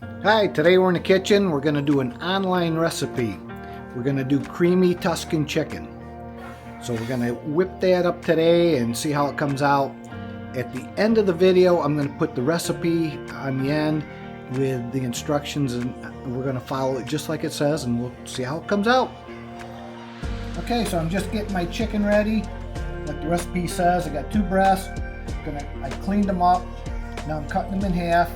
Hi, today we're in the kitchen. We're going to do an online recipe. We're going to do creamy Tuscan chicken. So we're going to whip that up today and see how it comes out. At the end of the video, I'm going to put the recipe on the end with the instructions, and we're going to follow it just like it says, and we'll see how it comes out. Okay, so I'm just getting my chicken ready. Like the recipe says, I got 2 breasts. I cleaned them up. Now I'm cutting them in half.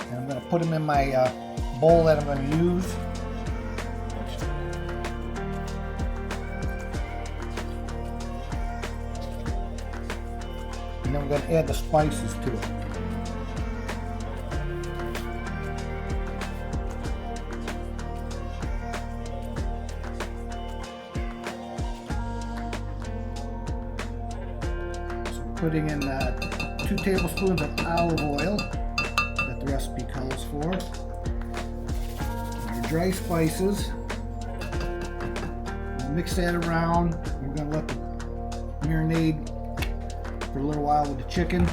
And I'm going to put them in my bowl that I'm going to use. And then we're going to add the spices to it. So putting in 2 tablespoons of olive oil that the recipe calls for. Your dry spices. Mix that around. We're going to let the marinade for a little while with the chicken.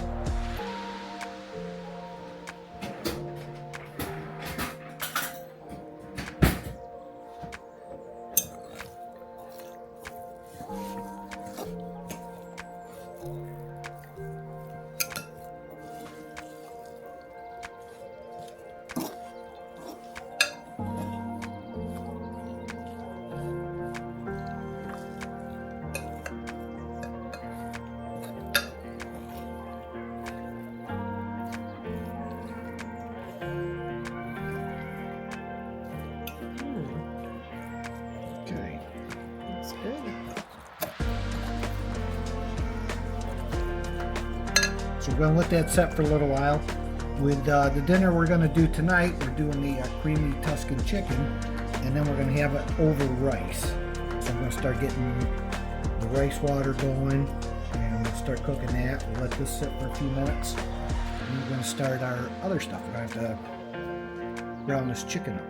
Okay. That's good. So we're going to let that set for a little while. With the dinner we're going to do tonight, we're doing the creamy Tuscan chicken, and then we're going to have it over rice. So I'm going to start getting the rice water going, and we'll start cooking that. We'll let this sit for a few minutes, and we're going to start our other stuff. We're going to have to brown this chicken up.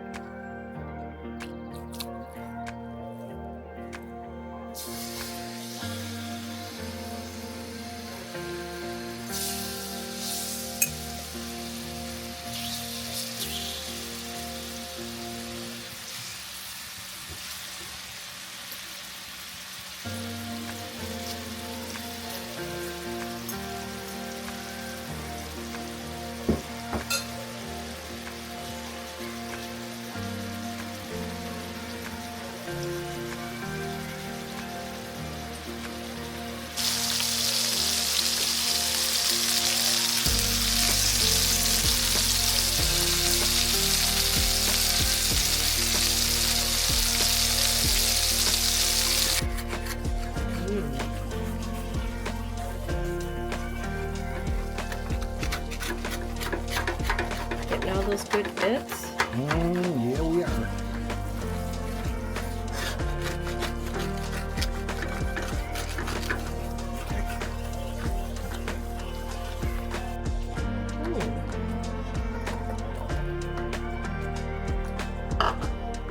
Getting all those good bits. Yeah, we are.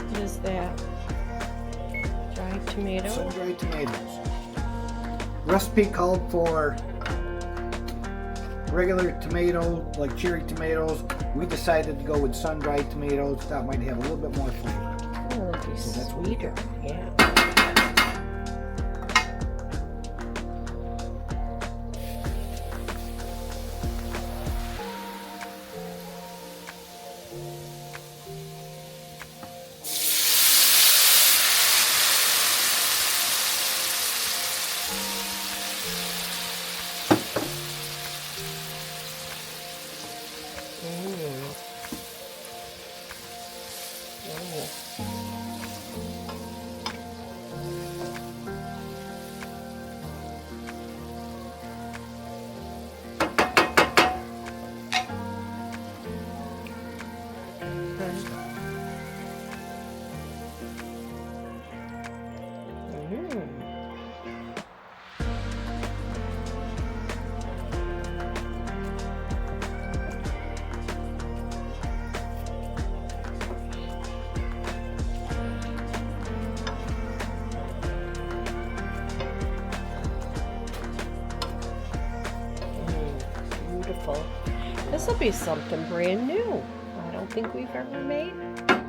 What is that? Dried tomato? Some dried tomatoes. Recipe called for regular tomato, like cherry tomatoes. We decided to go with sun-dried tomatoes. That might have a little bit more flavor. Oh, it'll be So that's what we sweeter. Yeah. beautiful. This will be something brand new. I don't think we've ever made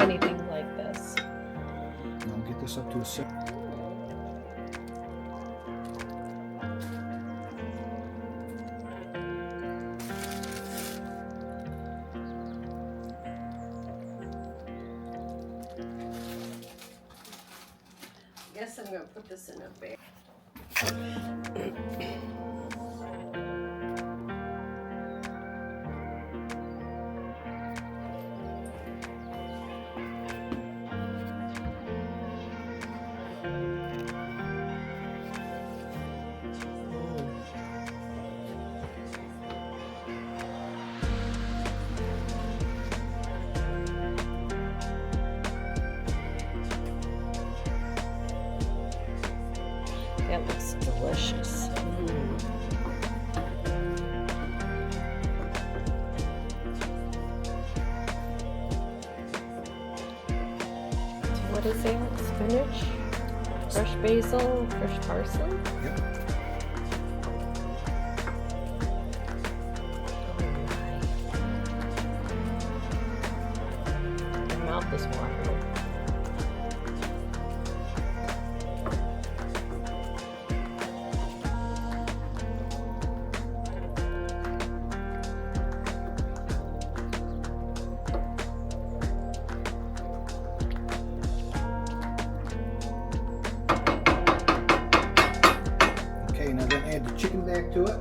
anything like this. I'll get this up to a 6. I guess I'm going to put this in a bag. That looks delicious. So what is that? Spinach, fresh basil, fresh parsley? Yep. Oh my. My mouth is watering. Okay, now then add the chicken back to it.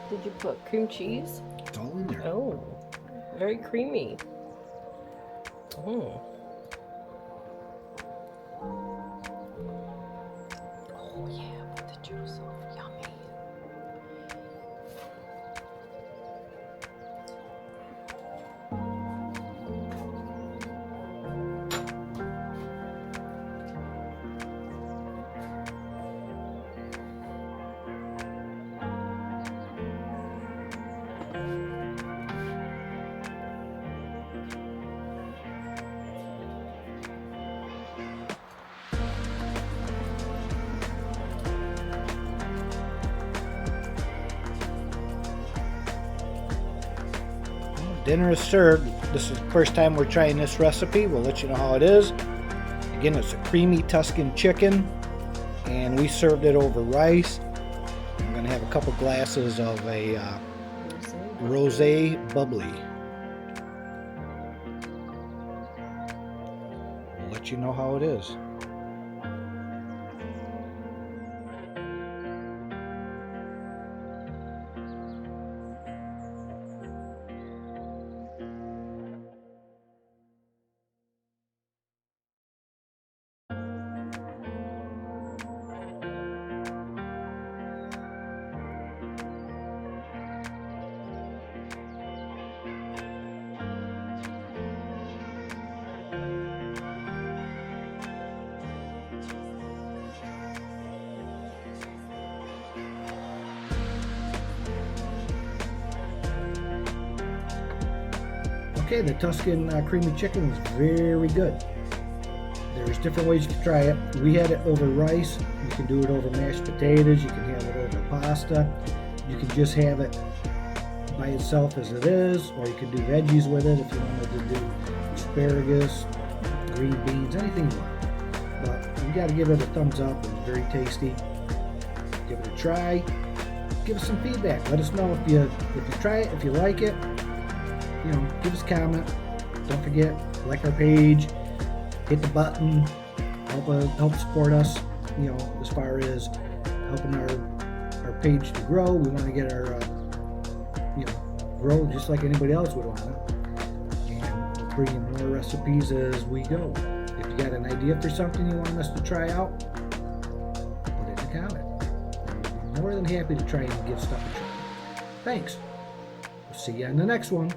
Did you put cream cheese? It's all in there. Oh, very creamy. Oh. Oh yeah, put the juice on. Yummy. Dinner is served. This is the first time we're trying this recipe. We'll let you know how it is. Again, it's a creamy Tuscan chicken, and we served it over rice. I'm going to have a couple glasses of a rosé bubbly. We'll let you know how it is. Okay, the Tuscan creamy chicken is very good. There's different ways you can try it. We had it over rice. You can do it over mashed potatoes. You can have it over pasta. You can just have it by itself as it is, or you can do veggies with it if you wanted to do asparagus, green beans, anything you want. But you got to give it a thumbs up. It's very tasty. Give it a try. Give us some feedback. Let us know if you try it, if you like it. You know, give us a comment. Don't forget, like our page, hit the button, help support us, you know, as far as helping our page to grow. We want to get our, you know, grow just like anybody else would want to. And we'll bring you more recipes as we go. If you got an idea for something you want us to try out, put it in a comment. We'll be more than happy to try and give stuff a try. Thanks. We'll see you on the next one.